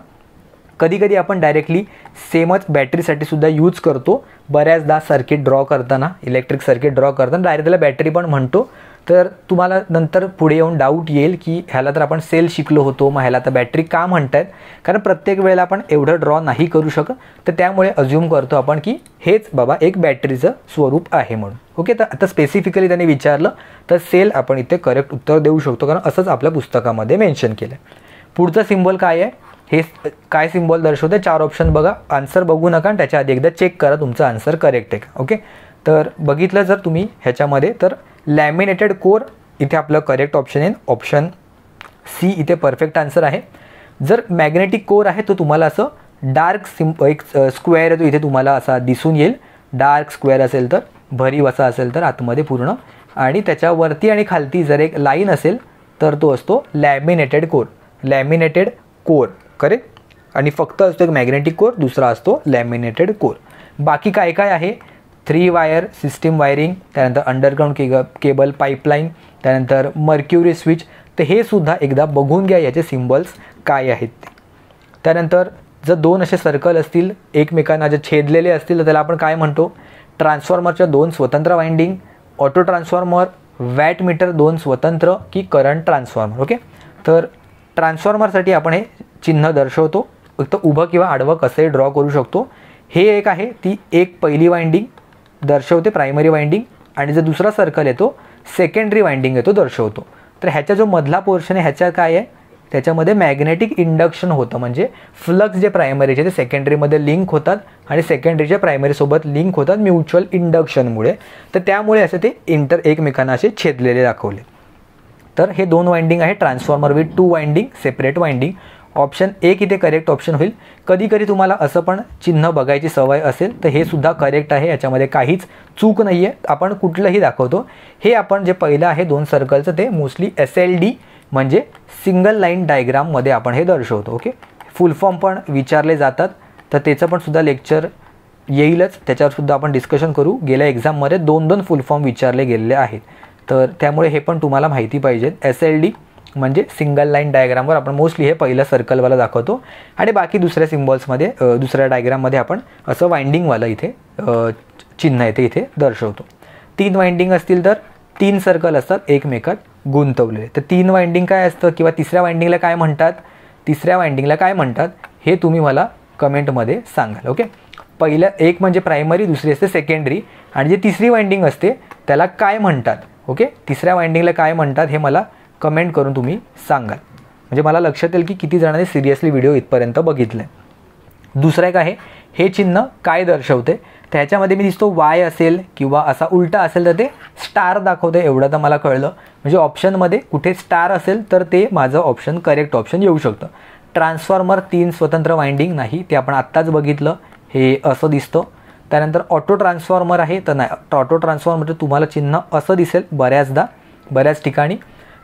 A: कधी कधी आपण डायरेक्टली सेमच बॅटरीसाठी सुद्धा यूज करतो. बऱ्याचदा सर्किट ड्रॉ करताना, इलेक्ट्रिक सर्किट ड्रॉ करताना डायरेक्ट त्याला बॅटरी पण म्हणतो. तर तुम्हाला नंतर पुढे येऊन डाऊट येईल की ह्याला तर आपण सेल शिकलो होतो, मग ह्याला तर बॅटरी का म्हणतायत? कारण प्रत्येक वेळेला आपण एवढं ड्रॉ नाही करू शकत, तर त्यामुळे अज्युम करतो आपण की हेच बाबा एक बॅटरीचं स्वरूप आहे म्हणून. ओके, तर आता स्पेसिफिकली त्यांनी विचारलं तर सेल आपण इथे करेक्ट उत्तर देऊ शकतो, कारण असंच आपल्या पुस्तकामध्ये मेन्शन केलं आहे. पुढचा सिम्बॉल काय आहे? हे काय सिम्बॉल दर्शवते? 4 ऑप्शन बघा. आन्सर बघू नका, त्याच्या आधी एकदा चेक करा तुमचं आन्सर करेक्ट आहे का. ओके, तर बघितलं जर तुम्ही ह्याच्यामध्ये तर लॅमिनेटेड कोर इथे आपलं करेक्ट ऑप्शन आहे. ऑप्शन सी इथे परफेक्ट आन्सर आहे. जर मॅग्नेटिक कोर आहे तर तुम्हाला असं डार्क एक स्क्वेअर आहे तो इथे तुम्हाला असा दिसून येईल. डार्क स्क्वेअर असेल तर, भरीव असा असेल तर आतमध्ये पूर्ण, आणि त्याच्यावरती आणि खालती जर एक लाईन असेल तर तो असतो laminated core. Laminated core correct. आणि फक्त असतो एक मॅग्नेटिक कोर, दुसरा असतो लॅमिनेटेड कोर. बाकी काय काय आहे? 3 वायर सिस्टीम वायरिंग, त्यानंतर अंडरग्राऊंड केबल पाईपलाईन, त्यानंतर मर्क्युरी स्विच. तर हे सुद्धा एकदा बघून घ्या याचे सिम्बॉल्स काय आहेत ते. त्यानंतर जर 2 असे सर्कल असतील एकमेकांना जे छेदलेले असतील तर त्याला आपण काय म्हणतो? ट्रान्सफॉर्मरच्या 2 स्वतंत्र winding, auto transformer, watt meter 2 स्वतंत्र की करंट ट्रान्सफॉर्मर. ओके, तर ट्रान्सफॉर्मरसाठी आपण हे चिन्ह दर्शवतो, फक्त उभं किंवा आडवं कसंही ड्रॉ करू शकतो. हे एक आहे, ती एक पहिली वाइंडिंग दर्शवते, प्रायमरी वाइंडिंग, आणि जर दुसरा सर्कल येतो सेकंडरी वाइंडिंग येतो दर्शवतो. तर ह्याचा जो मधला पोर्शन आहे ह्याच्या काय आहे? त्याच्यामध्ये मॅग्नेटिक इंडक्शन होतं, म्हणजे फ्लक्स जे प्रायमरीचे ते सेकंडरीमध्ये लिंक होतात आणि सेकंडरीच्या प्रायमरीसोबत लिंक होतात म्युच्युअल इंडक्शनमुळे. तर त्यामुळे असे ते एकमेकांना असे छेदलेले दाखवले. तर हे 2 वाइंडिंग आहे, transformer with 2 winding, separate winding. Option 1 इथे करेक्ट ऑप्शन होईल. कधी कधी तुम्हाला असं पण चिन्ह बघायची सवय असेल तर हे सुद्धा करेक्ट आहे, याच्यामध्ये काहीच चूक नाही आहे. आपण कुठलंही दाखवतो. हे आपण जे पहिलं आहे 2 सर्कलचं ते मोस्टली SLD म्हणजे सिंगल लाईन डायग्राममध्ये आपण हे दर्शवतो. ओके, फुल फॉर्म पण विचारले जातात, तर त्याचं पण सुद्धा लेक्चर येईलच, त्याच्यावर सुद्धा आपण डिस्कशन करू. गेल्या एक्झाममध्ये 2 फुल फॉर्म विचारले गेलेले आहेत, तर त्यामुळे हे पण तुम्हाला माहिती पाहिजे. SLD म्हणजे सिंगल लाईन डायग्रामवर आपण मोस्टली हे पहिलं सर्कलवाला दाखवतो आणि बाकी दुसऱ्या सिम्बॉल्समध्ये दुसऱ्या डायग्राममध्ये आपण असं वाइंडिंगवालं इथे चिन्ह येते इथे दर्शवतो. 3 वाइंडिंग असतील तर 3 सर्कल असतात एकमेकात गुंतवलेले. तर 3 वाइंडिंग काय असतं किंवा तिसऱ्या वाइंडिंगला काय म्हणतात, तिसऱ्या वाइंडिंगला काय म्हणतात हे तुम्ही मला कमेंटमध्ये सांगाल. ओके, पहिलं एक म्हणजे प्रायमरी, दुसरी असते सेकंडरी आणि जी तिसरी वाइंडिंग असते त्याला काय म्हणतात. ओके, तिसऱ्या वाइंडिंगला काय म्हणतात हे मला कमेंट करून तुम्ही सांगाल, म्हणजे मला लक्षात येईल की किती जणांनी सिरियसली व्हिडिओ इथपर्यंत बघितलं आहे. दुसरं एक आहे, हे चिन्ह काय दर्शवते, तर ह्याच्यामध्ये मी दिसतो वाय असेल किंवा असा उलटा असेल तर ते स्टार दाखवते, एवढं तर मला कळलं. म्हणजे ऑप्शनमध्ये कुठे स्टार असेल तर ते माझं ऑप्शन करेक्ट ऑप्शन येऊ शकतं. ट्रान्सफॉर्मर 3 स्वतंत्र वाइंडिंग नाही, ते आपण आत्ताच बघितलं, हे असं दिसतं. त्यानंतर ऑटो ट्रान्सफॉर्मर आहे तर नाही, ऑटो ट्रान्सफॉर्मर तुम्हाला चिन्ह असं दिसेल बऱ्याच ठिकाणी.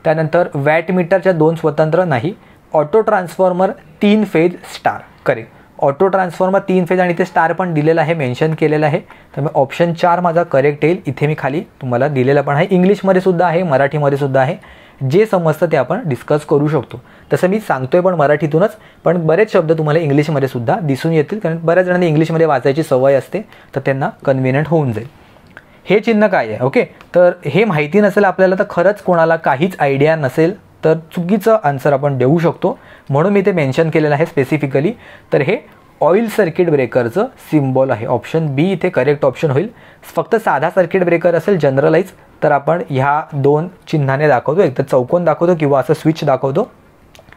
A: त्यानंतर वॅट मीटरच्या 2 स्वतंत्र नाही. Auto transformer 3 phase star, correct. Auto transformer 3 phase आणि इथे स्टार पण दिलेलं आहे, मेन्शन केलेलं आहे, त्यामुळे ऑप्शन 4 माझा करेक्ट येईल. इथे मी खाली तुम्हाला दिलेलं पण आहे, इंग्लिशमध्ये सुद्धा आहे, मराठीमध्ये सुद्धा आहे. जे समजतं ते आपण डिस्कस करू शकतो. तसं मी सांगतोय पण मराठीतूनच, पण बरेच शब्द तुम्हाला इंग्लिशमध्ये सुद्धा दिसून येतील, कारण बऱ्याच जणांनी इंग्लिशमध्ये वाचायची सवय असते, तर त्यांना कन्व्हिनियंट होऊन जाईल. हे चिन्ह काय आहे, ओके, तर हे माहिती नसेल आपल्याला तर खरंच कोणाला काहीच आयडिया नसेल तर चुकीचं आन्सर आपण देऊ शकतो, म्हणून मी ते मेन्शन केलेलं आहे स्पेसिफिकली. तर हे ऑइल सर्किट ब्रेकरचं सिम्बॉल आहे. ऑप्शन बी इथे करेक्ट ऑप्शन होईल. फक्त साधा सर्किट ब्रेकर असेल जनरलाइज तर आपण ह्या 2 चिन्हाने दाखवतो, एक तर चौकोन दाखवतो किंवा असं स्विच दाखवतो,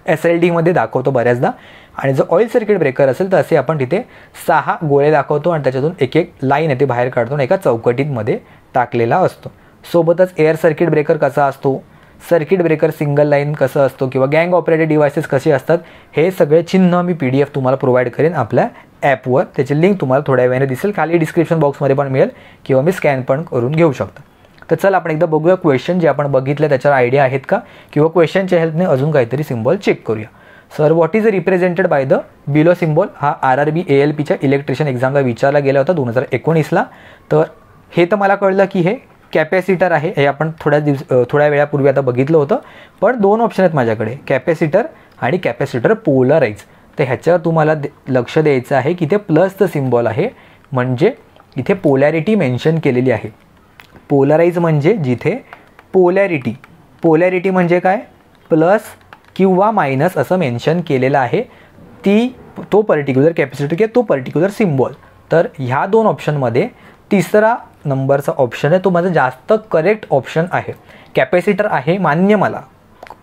A: SLDमध्ये दाखवतो बऱ्याचदा. आणि जर ऑइल सर्किट ब्रेकर असेल तर असे आपण तिथे 6 गोळे दाखवतो आणि त्याच्यातून एक लाईन येते बाहेर काढतो आणि एका चौकटीमध्ये टाकलेला असतो. सोबतच एअर सर्किट ब्रेकर कसा असतो, सर्किट ब्रेकर सिंगल लाईन कसं असतो किंवा गँग ऑपरेटेड डिव्हायसेस कसे असतात, हे सगळे चिन्ह मी PDF तुम्हाला प्रोव्हाइड करेन आपल्या ॲपवर. त्याची लिंक तुम्हाला थोड्या वेळाने दिसेल, खाली डिस्क्रिप्शन बॉक्समध्ये पण मिळेल किंवा मी स्कॅन पण करून घेऊ शकता. तर चला आपण एकदा बघूया क्वेश्चन जे आपण बघितलं त्याच्यावर आयडिया आहेत का, किंवा क्वेश्चनच्या हेल्पने अजून काहीतरी सिम्बॉल चेक करूया. Sir, what is represented by the below symbol. हा RRB ALPच्या इलेक्ट्रिशियन एक्झामला विचारला गेला होता 2019ला. तर हे तर मला कळलं की हे कॅपॅसिटर आहे, हे आपण थोड्या वेळापूर्वी आता बघितलं होतं. पण 2 ऑप्शन आहेत माझ्याकडे, कॅपॅसिटर आणि कॅपॅसिटर पोलराइज. तर ह्याच्यावर तुम्हाला लक्ष द्यायचं आहे की ते प्लसचं सिम्बॉल आहे, म्हणजे इथे पोलॅरिटी मेन्शन केलेली आहे. पोलराइज म्हणजे जिथे पोलॅरिटी म्हणजे काय, प्लस किंवा मायनस असं मेन्शन केलेलं आहे, तो पर्टिक्युलर कॅपॅसिटर किंवा तो पर्टिक्युलर सिम्बॉल. तर ह्या 2 ऑप्शनमध्ये तिसरा नंबरचा ऑप्शन आहे तो माझा जास्त करेक्ट ऑप्शन आहे. कॅपॅसिटर आहे, मान्य, मला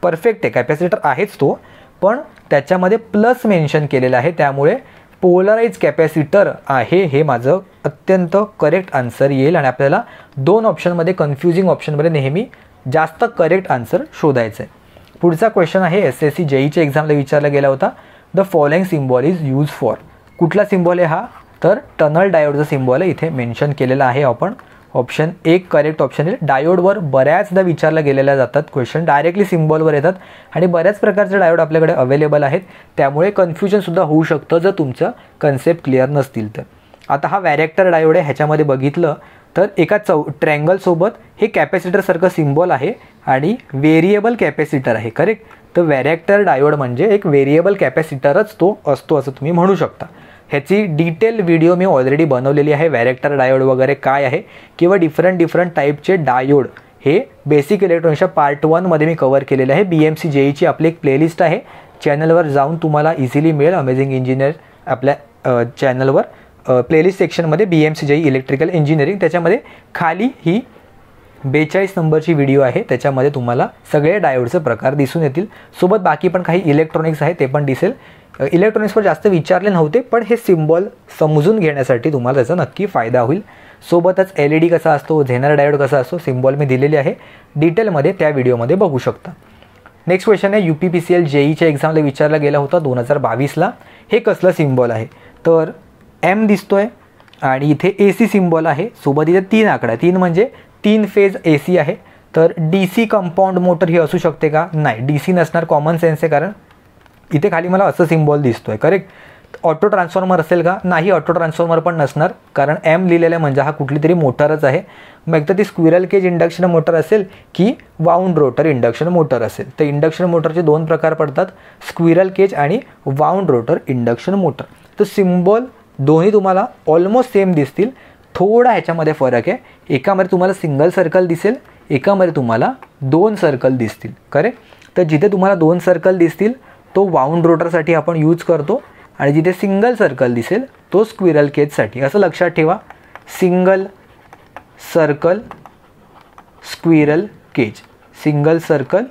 A: परफेक्ट आहे, कॅपॅसिटर आहेच तो, पण त्याच्यामध्ये प्लस मेन्शन केलेलं आहे, त्यामुळे पोलराइज कॅपॅसिटर आहे हे माझं अत्यंत करेक्ट आन्सर येईल. आणि आपल्याला 2 ऑप्शनमध्ये कन्फ्युजिंग ऑप्शनमध्ये नेहमी जास्त करेक्ट आन्सर शोधायचं आहे. पुढचा क्वेश्चन आहे SSC JEEच्या एक्झामला विचारला गेला होता. The following symbol is use for. कुठला सिम्बॉल आहे हा, तर टनल डायोडचा सिम्बॉल आहे, इथे मेन्शन केलेला आहे. आपण ऑप्शन 1 करेक्ट ऑप्शन येईल. डायोडवर बऱ्याचदा विचारला गेलेल्या जातात क्वेश्चन, डायरेक्टली सिम्बॉलवर येतात आणि बऱ्याच प्रकारचे डायोड आपल्याकडे अवेलेबल आहेत, त्यामुळे कन्फ्युजनसुद्धा होऊ शकतं जर तुमचं कन्सेप्ट क्लिअर नसतील तर. आता हा वॅरेक्टर डायोड आहे, ह्याच्यामध्ये बघितलं तर एका ट्रँगलसोबत हे कॅपॅसिटरसारखं सिम्बॉल आहे आणि व्हेरिएबल कॅपॅसिटर आहे, करेक्ट. तर वॅरेक्टर डायोड म्हणजे एक व्हेरिएबल कॅपॅसिटरच तो असतो असं तुम्ही म्हणू शकता. ह्याची डिटेल व्हिडिओ मी ऑलरेडी बनवलेली आहे, वॅरेक्टर डायोड वगैरे काय आहे किंवा डिफरंट टाईपचे डायोड हे बेसिक इलेक्ट्रॉनिक्सच्या पार्ट 1 मध्ये मी कव्हर केलेले आहे. BMC JEEची आपली एक प्लेलिस्ट आहे, चॅनलवर जाऊन तुम्हाला इझिली मिळेल. अमेझिंग इंजिनियर आपल्या चॅनलवर प्लेलिस्ट सेक्शनमध्ये BMC JEE इलेक्ट्रिकल इंजिनिअरिंग, त्याच्यामध्ये खाली ही 42 नंबरची व्हिडिओ आहे, त्याच्यामध्ये तुम्हाला सगळे डायोडचे प्रकार दिसून येतील. सोबत बाकी पण काही इलेक्ट्रॉनिक्स आहे ते पण दिसेल. इलेक्ट्रॉनिक्सवर जास्त विचारले नव्हते, पण हे सिम्बॉल समजून घेण्यासाठी तुम्हाला त्याचा नक्की फायदा होईल. सोबतच LED कसा असतो, झेनर डायोड कसा असतो, सिम्बॉल मी दिलेली आहे डिटेलमध्ये, त्या व्हिडिओमध्ये बघू शकता. नेक्स्ट क्वेश्चन आहे UPPCL JEEच्या एक्झामला विचारला गेला होता 2022ला. हे कसलं सिम्बॉल आहे, तर M दिसतोय आणि इथे AC सिम्बॉल आहे, सोबत इथे 3 आकडा, 3 म्हणजे 3 फेज AC आहे. तर DC कंपाऊंड मोटर ही असू शकते का, नाही, DC नसणार, कॉमन सेन्स आहे, कारण इथे खाली मला असं सिम्बॉल दिसतोय. करेक्ट. ऑटो ट्रान्सफॉर्मर असेल का, नाही, ऑटो ट्रान्सफॉर्मर पण नसणार, कारण M लिहिलेलं आहे म्हणजे हा कुठली तरी मोटरच आहे. मग एकदा ती स्क्विरल केज इंडक्शन मोटर असेल की वाऊंड रोटर इंडक्शन मोटर असेल. तर इंडक्शन मोटरचे 2 प्रकार पडतात, स्क्विरल केज आणि वाऊंड रोटर इंडक्शन मोटर. तर सिम्बॉल दोन्ही तुम्हाला ऑलमोस्ट सेम दिसतील, थोडा ह्याच्यामध्ये फरक आहे. एकामध्ये तुम्हाला सिंगल सर्कल दिसेल, एकामध्ये तुम्हाला 2 सर्कल दिसतील. करेक्ट. तर जिथे तुम्हाला 2 सर्कल दिसतील तो वाऊंड रोटरसाठी आपण यूज करतो आणि जिथे सिंगल सर्कल दिसेल तो स्क्विरल केजसाठी. असं लक्षात ठेवा, single circle squirrel cage, single circle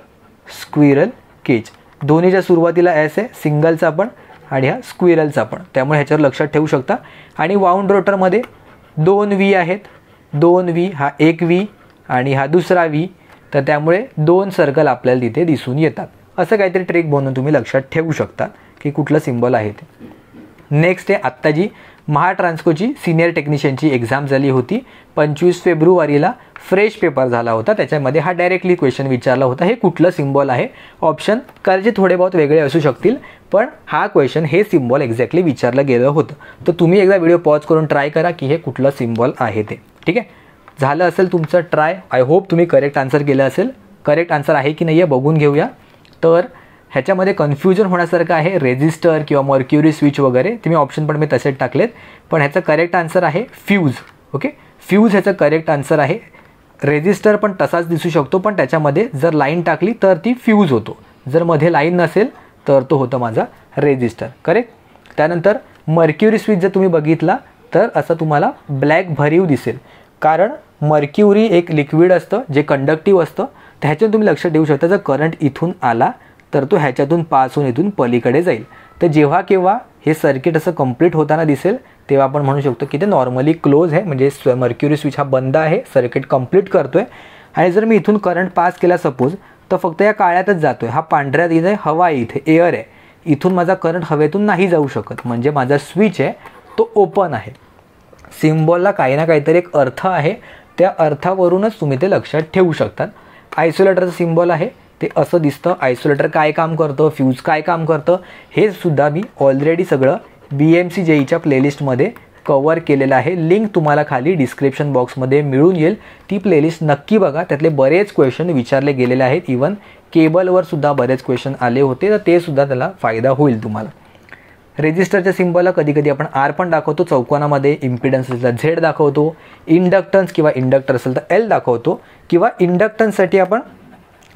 A: squirrel cage. दोन्हीच्या सुरुवातीला S आहे, सिंगलचा पण आणि हा स्क्विरलचा पण, त्यामुळे ह्याच्यावर लक्षात ठेवू शकता. आणि वाऊंड रोटरमध्ये 2 V आहेत, 2 V, हा एक V आणि हा दुसरा V, तर त्यामुळे 2 सर्कल आपल्याला तिथे दिसून येतात. असं काहीतरी ट्रिक बनवून तुम्ही लक्षात ठेवू शकता की कुठलं सिम्बॉल आहे ते. नेक्स्ट आहे आत्ता जी महाट्रान्सकोची सिनियर टेक्निशियनची एक्झाम झाली होती 25 फेब्रुवारीला, फ्रेश पेपर झाला होता. त्याच्यामध्ये हा डायरेक्टली क्वेश्चन विचारला होता, हे कुठलं सिम्बॉल आहे. ऑप्शन कदाचित थोडे बहुत वेगळे असू शकतील, पण हा क्वेश्चन हे सिम्बॉल एक्झॅक्टली विचारलं गेलं होतं. तर तुम्ही एकदा व्हिडिओ पॉज करून ट्राय करा की हे कुठलं सिम्बॉल आहे ते. ठीक आहे, झालं असेल तुमचं ट्राय. आय होप तुम्ही करेक्ट आन्सर केलं असेल. करेक्ट आन्सर आहे की नाही आहे बघून घेऊया. तर ह्याच्यामध्ये कन्फ्युजन होण्यासारखं आहे, रेजिस्टर किंवा मर्क्युरी स्विच वगैरे, तुम्ही ऑप्शन पण मी तसेच टाकलेत, पण ह्याचं करेक्ट आन्सर आहे फ्यूज. ओके, फ्यूज ह्याचं करेक्ट आन्सर आहे. रेजिस्टर पण तसाच दिसू शकतो, पण त्याच्यामध्ये जर लाईन टाकली तर ती फ्यूज होतो, जर मध्ये लाईन नसेल तर तो होतो माझा रेजिस्टर. करेक्ट. त्यानंतर मर्क्युरी स्विच जर तुम्ही बघितला तर असं तुम्हाला ब्लॅक भरीव दिसेल, कारण मर्क्युरी एक लिक्विड असतं जे कंडक्टिव्ह असतं. त्याच्यातून तुम्ही लक्षात ठेवू शकता, जर करंट इथून आला तर तो ह्याच्यातून पास होऊन इथून पलीकडे जाईल. तर जेव्हा केव्हा हे सर्किट असं कंप्लीट होताना दिसेल तेव्हा आपण म्हणू शकतो की ते नॉर्मली क्लोज आहे, म्हणजे मर्क्युरी स्विच हा बंद आहे, सर्किट कंप्लीट करतोय. आणि जर मी इथून करंट पास केला सपोज, तर फक्त या काळ्यातच जातोय, हा पांढऱ्यात इथे हवा आहे, इथे एअर आहे, इथून माझा करंट हवेतून नाही जाऊ शकत, म्हणजे माझा स्विच आहे तो ओपन आहे. सिम्बॉलला काही ना काहीतरी एक अर्थ आहे, त्या अर्थावरूनच तुम्ही ते लक्षात ठेवू शकतात. आयसोलेटरचं सिम्बॉल आहे ते असं दिसतं. आयसोलेटर काय काम करतं, फ्यूज काय काम करतं, हे सुद्धा मी ऑलरेडी सगळं BMC JEEच्या प्लेलिस्टमध्ये कवर केलेलं आहे. लिंक तुम्हाला खाली डिस्क्रिप्शन बॉक्समध्ये मिळून येईल, ती प्लेलिस्ट नक्की बघा. त्यातले बरेच क्वेश्चन विचारले गेलेले आहेत, इवन केबलवर सुद्धा बरेच क्वेश्चन आले होते, तर ते सुद्धा त्याला फायदा होईल तुम्हाला. रेजिस्टरच्या सिम्बॉलला कधी कधी आपण R पण दाखवतो चौकोनामध्ये, इम्पिडन्स असेल तर Z दाखवतो, इंडक्टन्स किंवा इंडक्टर असेल तर L दाखवतो, किंवा इंडक्टन्ससाठी आपण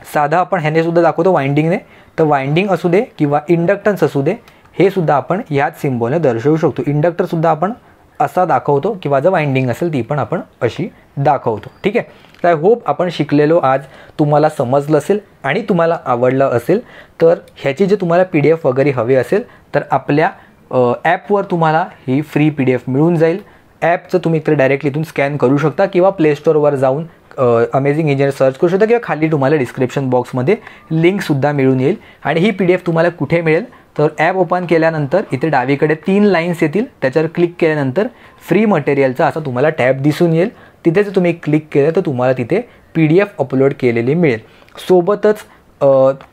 A: साधा आपण ह्याने सुद्धा दाखवतो वाइंडिंगने. तर वाइंडिंग असू दे किंवा इंडक्टन्स असू दे, हे सुद्धा आपण ह्याच सिम्बॉलने दर्शवू शकतो. इंडक्टर सुद्धा आपण असा दाखवतो किंवा जर वाइंडिंग असेल ती पण आपण अशी दाखवतो. ठीक आहे. तर आय होप आपण शिकलेलो आज तुम्हाला समजलं असेल आणि तुम्हाला आवडलं असेल. तर ह्याची जे तुम्हाला PDF वगैरे हवे असेल तर आपल्या ॲपवर तुम्हाला ही फ्री PDF मिळून जाईल. ॲपचं तुम्ही इकडे डायरेक्टली इथून स्कॅन करू शकता किंवा प्ले स्टोअरवर जाऊन अमेझिंग इंजिनियर सर्च करू शकता, किंवा खाली तुम्हाला डिस्क्रिप्शन बॉक्समध्ये लिंकसुद्धा मिळून येईल. आणि ही PDF तुम्हाला कुठे मिळेल, तर ॲप ओपन केल्यानंतर इथे डावीकडे 3 लाईन्स येतील, त्याच्यावर क्लिक केल्यानंतर फ्री मटेरियलचा असा तुम्हाला टॅब दिसून येईल. तिथे जर तुम्ही क्लिक केलं तर तुम्हाला तिथे PDF अपलोड केलेली मिळेल. सोबतच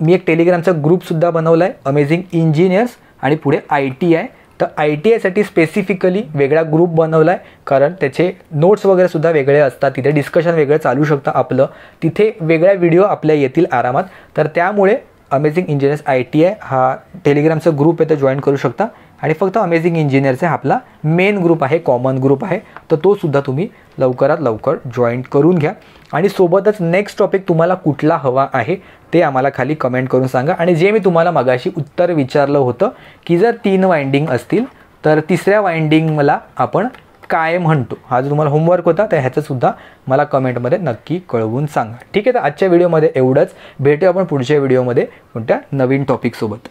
A: मी एक टेलिग्रामचा ग्रुपसुद्धा बनवला आहे, अमेझिंग इंजिनियर्स आणि पुढे ITI. तर ITIसाठी स्पेसिफिकली वेगळा ग्रुप बनवला आहे, कारण त्याचे नोट्स वगैरे सुद्धा वेगळे असतात, तिथे डिस्कशन वेगळं चालू शकतं आपलं, तिथे वेगळ्या व्हिडिओ आपल्या येतील आरामात. तर त्यामुळे अमेझिंग इंजिनियर्स ITI हा टेलिग्रामचा ग्रुप आहे, तर जॉईन करू शकता. आणि फक्त अमेझिंग इंजिनियरचा आपला मेन ग्रुप आहे, कॉमन ग्रुप आहे, तर तो सुद्धा तुम्ही लवकरात लवकर जॉईन करून घ्या. आणि सोबतच नेक्स्ट टॉपिक तुम्हाला कुठला हवा आहे ते आम्हाला खाली कमेंट करून सांगा. आणि जे मी तुम्हाला मगाशी उत्तर विचारलं होतं की जर 3 वाइंडिंग असतील तर तिसऱ्या वाइंडिंगला आपण काय म्हणतो, हा जो तुम्हाला होमवर्क होता तर ह्याचंसुद्धा मला कमेंटमध्ये नक्की कळवून सांगा. ठीक आहे. तर आजच्या व्हिडिओमध्ये एवढंच. भेटूया आपण पुढच्या व्हिडिओमध्ये कोणत्या नवीन टॉपिकसोबत.